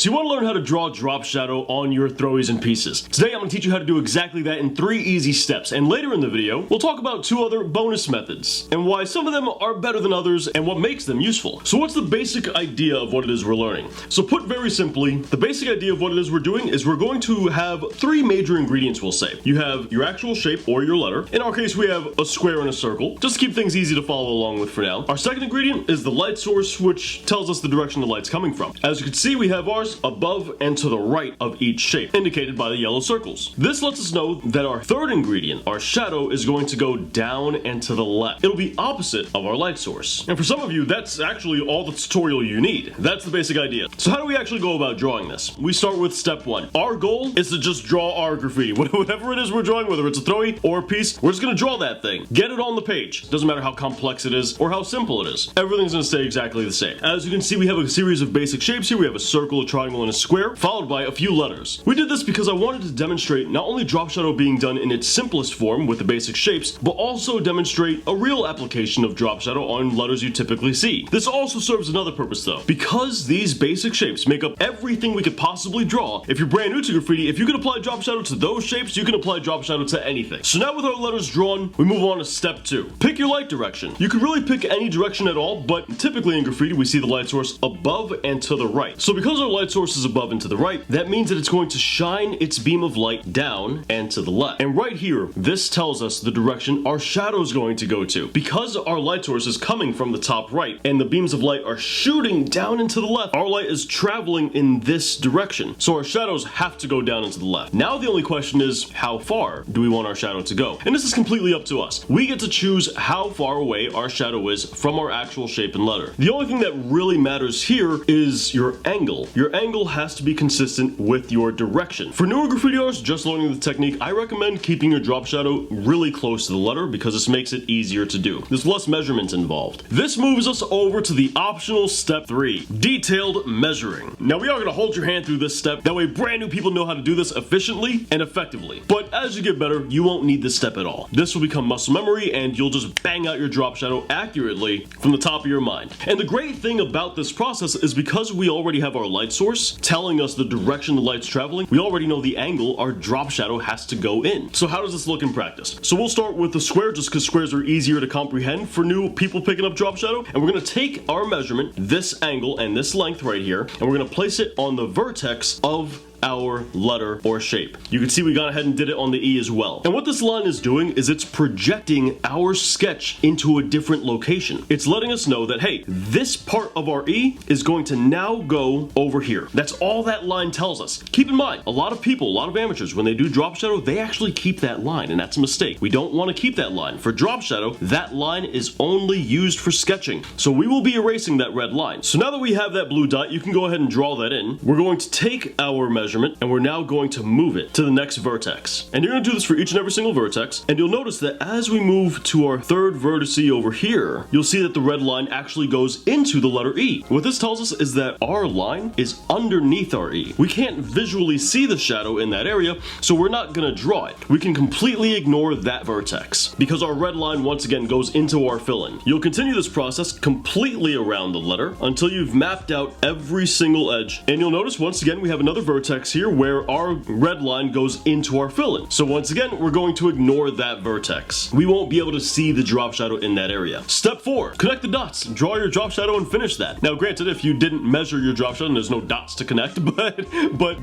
So you want to learn how to draw drop shadow on your throwies and pieces. Today I'm going to teach you how to do exactly that in 3 easy steps, and later in the video we'll talk about 2 other bonus methods and why some of them are better than others and what makes them useful. So what's the basic idea of what it is we're learning? So put very simply, the basic idea of what it is we're doing is we're going to have 3 major ingredients, we'll say. You have your actual shape or your letter. In our case we have a square and a circle, just to keep things easy to follow along with for now. Our second ingredient is the light source, which tells us the direction the light's coming from. As you can see, we have ours above and to the right of each shape, indicated by the yellow circles. This lets us know that our third ingredient, our shadow, is going to go down and to the left. It'll be opposite of our light source. And for some of you, that's actually all the tutorial you need. That's the basic idea. So how do we actually go about drawing this? We start with step 1. Our goal is to just draw our graffiti. Whatever it is we're drawing, whether it's a throwie or a piece, we're just gonna draw that thing. Get it on the page. Doesn't matter how complex it is or how simple it is. Everything's gonna stay exactly the same. As you can see, we have a series of basic shapes here. We have a circle, a triangle, and a square, followed by a few letters. We did this because I wanted to demonstrate not only drop shadow being done in its simplest form with the basic shapes, but also demonstrate a real application of drop shadow on letters you typically see. This also serves another purpose though. Because these basic shapes make up everything we could possibly draw, if you're brand new to graffiti, if you can apply drop shadow to those shapes, you can apply drop shadow to anything. So now with our letters drawn, we move on to step 2. Pick your light direction. You can really pick any direction at all, but typically in graffiti we see the light source above and to the right. So because our light source is above and to the right, that means that it's going to shine its beam of light down and to the left. And right here, this tells us the direction our shadow is going to go to. Because our light source is coming from the top right and the beams of light are shooting down and to the left, our light is traveling in this direction. So our shadows have to go down and to the left. Now the only question is, how far do we want our shadow to go? And this is completely up to us. We get to choose how far away our shadow is from our actual shape and letter. The only thing that really matters here is your angle. Your angle has to be consistent with your direction. For newer graffiti artists just learning the technique, I recommend keeping your drop shadow really close to the letter because this makes it easier to do. There's less measurement involved. This moves us over to the optional step 3, detailed measuring. Now we are going to hold your hand through this step, that way brand new people know how to do this efficiently and effectively. But as you get better, you won't need this step at all. This will become muscle memory and you'll just bang out your drop shadow accurately from the top of your mind. And the great thing about this process is because we already have our light source telling us the direction the light's traveling, we already know the angle our drop shadow has to go in. So how does this look in practice? So we'll start with the square just because squares are easier to comprehend for new people picking up drop shadow. And we're going to take our measurement, this angle and this length right here, and we're going to place it on the vertex of our letter or shape. You can see we got ahead and did it on the E as well. And what this line is doing is it's projecting our sketch into a different location. It's letting us know that, hey, this part of our E is going to now go over here. That's all that line tells us. Keep in mind, a lot of people, a lot of amateurs, when they do drop shadow, they actually keep that line, and that's a mistake. We don't want to keep that line. For drop shadow, that line is only used for sketching. So we will be erasing that red line. So now that we have that blue dot, you can go ahead and draw that in. We're going to take our measurement and we're now going to move it to the next vertex. And you're going to do this for each and every single vertex, and you'll notice that as we move to our third vertex over here, you'll see that the red line actually goes into the letter E. What this tells us is that our line is underneath our E. We can't visually see the shadow in that area, so we're not going to draw it. We can completely ignore that vertex because our red line once again goes into our fill-in. You'll continue this process completely around the letter until you've mapped out every single edge, and you'll notice once again we have another vertex here where our red line goes into our fill-in. So once again, we're going to ignore that vertex. We won't be able to see the drop shadow in that area. Step 4, connect the dots. Draw your drop shadow and finish that. Now granted, if you didn't measure your drop shadow, there's no dots to connect, but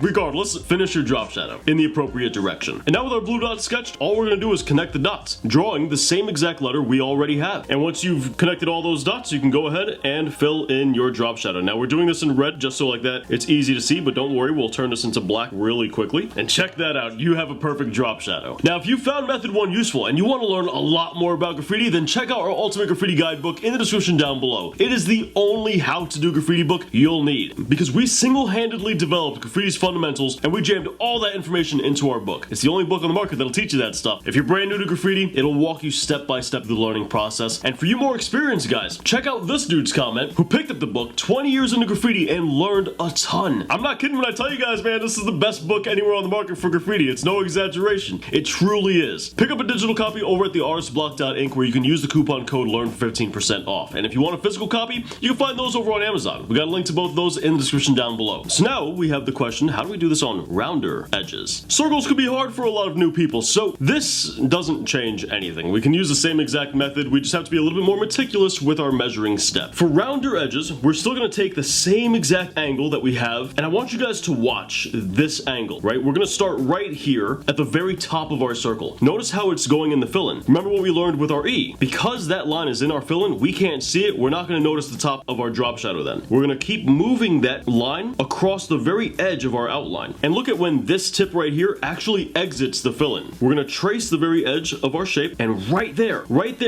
regardless, finish your drop shadow in the appropriate direction. And now with our blue dot sketched, all we're going to do is connect the dots, drawing the same exact letter we already have. And once you've connected all those dots, you can go ahead and fill in your drop shadow. Now we're doing this in red just so like that it's easy to see, but don't worry, we'll turn this into black really quickly. And check that out, you have a perfect drop shadow. Now if you found method 1 useful and you want to learn a lot more about graffiti, then check out our Ultimate Graffiti Guidebook in the description down below. It is the only how to do graffiti book you'll need because we single-handedly developed graffiti's fundamentals and we jammed all that information into our book. It's the only book on the market that'll teach you that stuff. If you're brand new to graffiti, it'll walk you step by step through the learning process. And for you more experienced guys, check out this dude's comment who picked up the book 20 years into graffiti and learned a ton. I'm not kidding when I tell you guys, man, man, this is the best book anywhere on the market for graffiti. It's no exaggeration. It truly is. Pick up a digital copy over at the artistblock.inc where you can use the coupon code LEARN for 15% off. And if you want a physical copy, you can find those over on Amazon. We got a link to both of those in the description down below. So now we have the question, how do we do this on rounder edges? Circles could be hard for a lot of new people, so this doesn't change anything. We can use the same exact method, we just have to be a little bit more meticulous with our measuring step. For rounder edges, we're still going to take the same exact angle that we have, and I want you guys to watch this angle, right? We're going to start right here at the very top of our circle. Notice how it's going in the fill-in. Remember what we learned with our E. Because that line is in our fill-in, we can't see it, we're not going to notice the top of our drop shadow then. We're going to keep moving that line across the very edge of our outline. And look at when this tip right here actually exits the fill-in. We're going to trace the very edge of our shape, and right there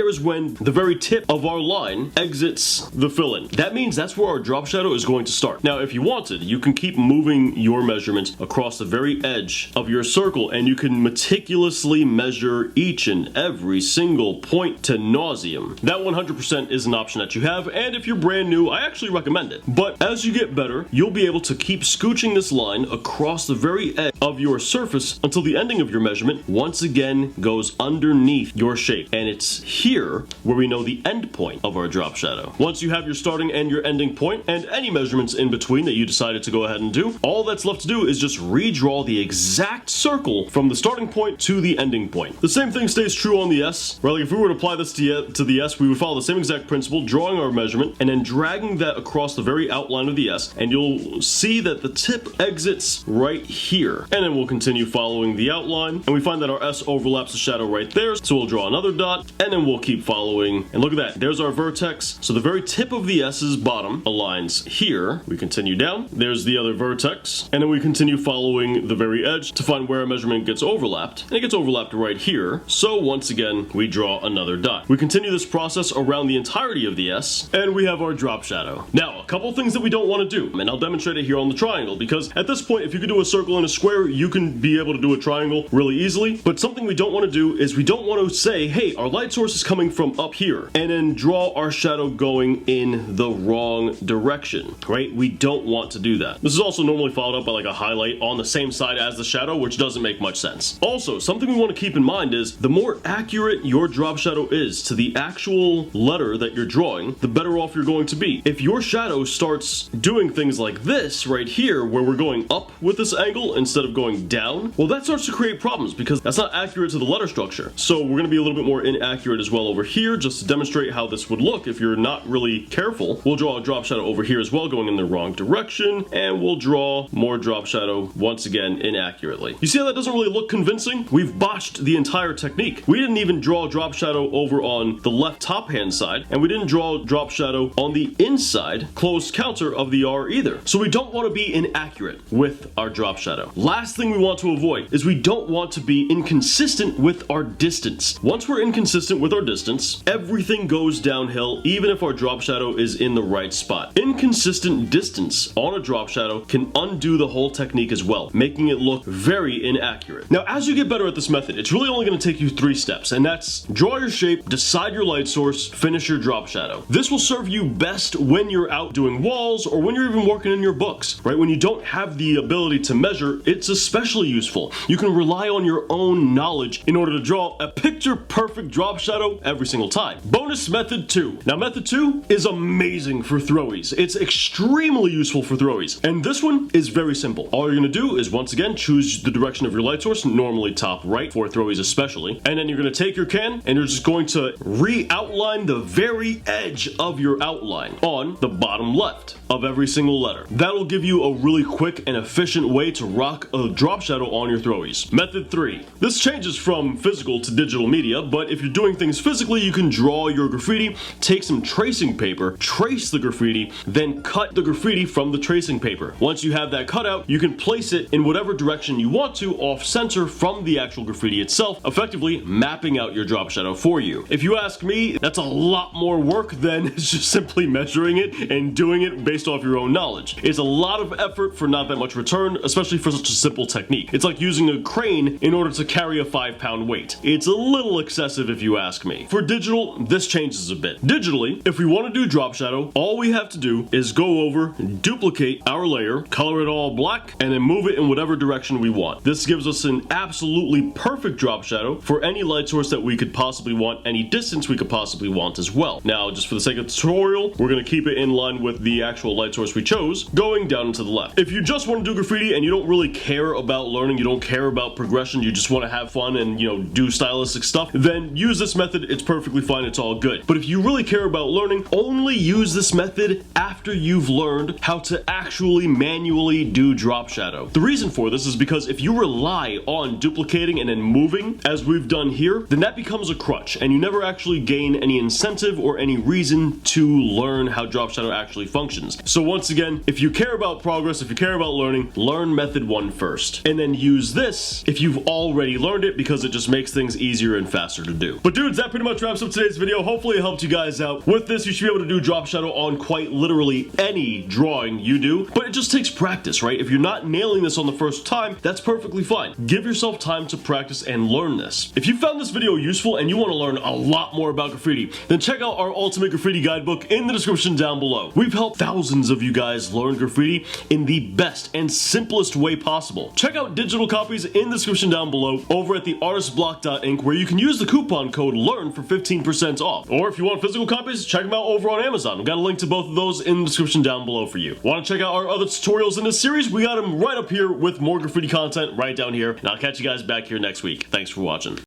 is when the very tip of our line exits the fill-in. That means that's where our drop shadow is going to start. Now, if you wanted, you can keep moving your measurements across the very edge of your circle, and you can meticulously measure each and every single point to nauseam. That 100% is an option that you have, and if you're brand new, I actually recommend it. But as you get better, you'll be able to keep scooching this line across the very edge of your surface until the ending of your measurement once again goes underneath your shape. And it's here where we know the end point of our drop shadow. Once you have your starting and your ending point and any measurements in between that you decided to go ahead and do, all that's left to do is just redraw the exact circle from the starting point to the ending point. The same thing stays true on the S, right? Like if we were to apply this to the S, we would follow the same exact principle, drawing our measurement and then dragging that across the very outline of the S, and you'll see that the tip exits right here. And then we'll continue following the outline, and we find that our S overlaps the shadow right there, so we'll draw another dot, and then we'll keep following, and look at that, there's our vertex. So the very tip of the S's bottom aligns here. We continue down, there's the other vertex, and then we continue following the very edge to find where our measurement gets overlapped, and it gets overlapped right here. So once again, we draw another dot. We continue this process around the entirety of the S, and we have our drop shadow. Now, a couple things that we don't want to do, and I'll demonstrate it here on the triangle, because at this point, if you could do a circle and a square, you can be able to do a triangle really easily. But something we don't want to do is we don't want to say, hey, our light source is coming from up here, and then draw our shadow going in the wrong direction, right? We don't want to do that. This is also normally followed up by like a highlight on the same side as the shadow, which doesn't make much sense. Also, something we want to keep in mind is the more accurate your drop shadow is to the actual letter that you're drawing, the better off you're going to be. If your shadow starts doing things like this right here, where we're going up with this angle instead of going down, well, that starts to create problems because that's not accurate to the letter structure. So we're going to be a little bit more inaccurate as well over here, just to demonstrate how this would look if you're not really careful. We'll draw a drop shadow over here as well, going in the wrong direction, and we'll draw more drop shadow once again inaccurately. You see how that doesn't really look convincing? We've botched the entire technique. We didn't even draw drop shadow over on the left top hand side, and we didn't draw drop shadow on the inside closed counter of the R either. So we don't want to be inaccurate with our drop shadow. Last thing we want to avoid is we don't want to be inconsistent with our distance. Once we're inconsistent with our distance, everything goes downhill even if our drop shadow is in the right spot. Inconsistent distance on a drop shadow can undo the whole technique as well, making it look very inaccurate. Now, as you get better at this method, it's really only going to take you 3 steps, and that's draw your shape, decide your light source, finish your drop shadow. This will serve you best when you're out doing walls or when you're even working in your books, right? When you don't have the ability to measure, it's especially useful. You can rely on your own knowledge in order to draw a picture-perfect drop shadow every single time. Bonus method 2. Now, method 2 is amazing for throwies. It's extremely useful for throwies, and this one is very simple. All you're going to do is, once again, choose the direction of your light source, normally top right for throwies especially, and then you're going to take your can and you're just going to re-outline the very edge of your outline on the bottom left of every single letter. That'll give you a really quick and efficient way to rock a drop shadow on your throwies. Method 3. This changes from physical to digital media, but if you're doing things physically, you can draw your graffiti, take some tracing paper, trace the graffiti, then cut the graffiti from the tracing paper. Once you have that cut out, you can place it in whatever direction you want to off center from the actual graffiti itself, effectively mapping out your drop shadow for you. If you ask me, that's a lot more work than just simply measuring it and doing it based off your own knowledge. It's a lot of effort for not that much return, especially for such a simple technique. It's like using a crane in order to carry a 5-pound weight. It's a little excessive if you ask me. For digital, this changes a bit. Digitally, if we want to do drop shadow, all we have to do is go over, duplicate our layer, color it all black, black and then move it in whatever direction we want. This gives us an absolutely perfect drop shadow for any light source that we could possibly want, any distance we could possibly want as well. Now, just for the sake of the tutorial, we're going to keep it in line with the actual light source we chose, going down and to the left. If you just want to do graffiti and you don't really care about learning, you don't care about progression, you just want to have fun and, you know, do stylistic stuff, then use this method. It's perfectly fine. It's all good. But if you really care about learning, only use this method after you've learned how to actually manually do drop shadow. The reason for this is because if you rely on duplicating and then moving, as we've done here, then that becomes a crutch and you never actually gain any incentive or any reason to learn how drop shadow actually functions. So once again, if you care about progress, if you care about learning, learn method 1 first, and then use this if you've already learned it, because it just makes things easier and faster to do. But dudes, that pretty much wraps up today's video. Hopefully it helped you guys out. With this, you should be able to do drop shadow on quite literally any drawing you do, but it just takes practice, right? If you're not nailing this on the first time, that's perfectly fine. Give yourself time to practice and learn this. If you found this video useful and you want to learn a lot more about graffiti, then check out our Ultimate Graffiti Guidebook in the description down below. We've helped thousands of you guys learn graffiti in the best and simplest way possible. Check out digital copies in the description down below over at theartistblock.inc, where you can use the coupon code LEARN for 15% off. Or if you want physical copies, check them out over on Amazon. We've got a link to both of those in the description down below for you. Want to check out our other tutorials in this series? We got them right up here with more graffiti content right down here. And I'll catch you guys back here next week. Thanks for watching.